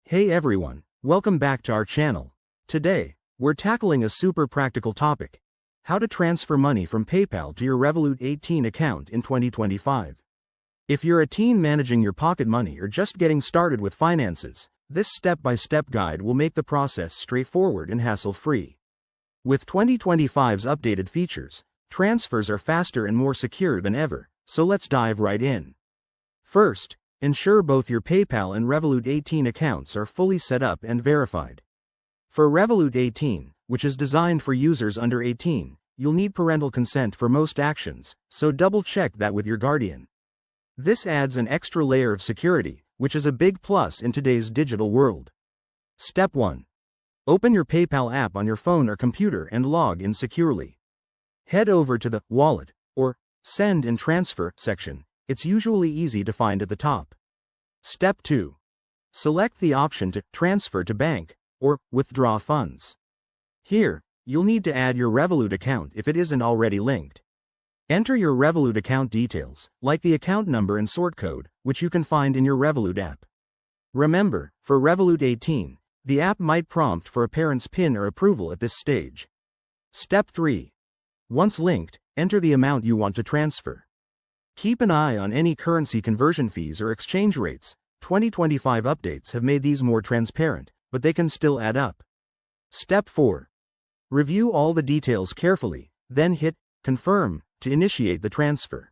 Hey everyone, welcome back to our channel. Today, we're tackling a super practical topic: how to transfer money from PayPal to your Revolut 18 account in 2025. If you're a teen managing your pocket money or just getting started with finances, this step-by-step guide will make the process straightforward and hassle-free. With 2025's updated features, transfers are faster and more secure than ever, so let's dive right in. First, ensure both your PayPal and Revolut 18 accounts are fully set up and verified. For Revolut 18, which is designed for users under 18, you'll need parental consent for most actions, so double-check that with your guardian. This adds an extra layer of security, which is a big plus in today's digital world. Step 1. Open your PayPal app on your phone or computer and log in securely. Head over to the Wallet or Send and Transfer section. It's usually easy to find at the top. Step 2. Select the option to Transfer to Bank or Withdraw Funds. Here, you'll need to add your Revolut account if it isn't already linked. Enter your Revolut account details, like the account number and sort code, which you can find in your Revolut app. Remember, for Revolut 18, the app might prompt for a parent's PIN or approval at this stage. Step 3. Once linked, enter the amount you want to transfer. Keep an eye on any currency conversion fees or exchange rates. 2025 updates have made these more transparent, but they can still add up. Step 4. Review all the details carefully, then hit Confirm to initiate the transfer.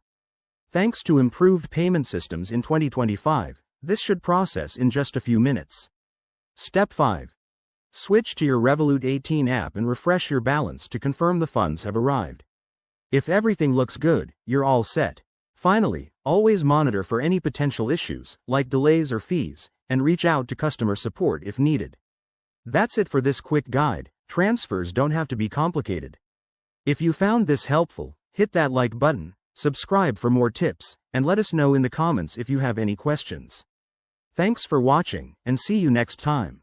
Thanks to improved payment systems in 2025, this should process in just a few minutes. Step 5. Switch to your Revolut 18 app and refresh your balance to confirm the funds have arrived. If everything looks good, you're all set. Finally, always monitor for any potential issues, like delays or fees, and reach out to customer support if needed. That's it for this quick guide. Transfers don't have to be complicated. If you found this helpful, hit that like button, subscribe for more tips, and let us know in the comments if you have any questions. Thanks for watching, and see you next time.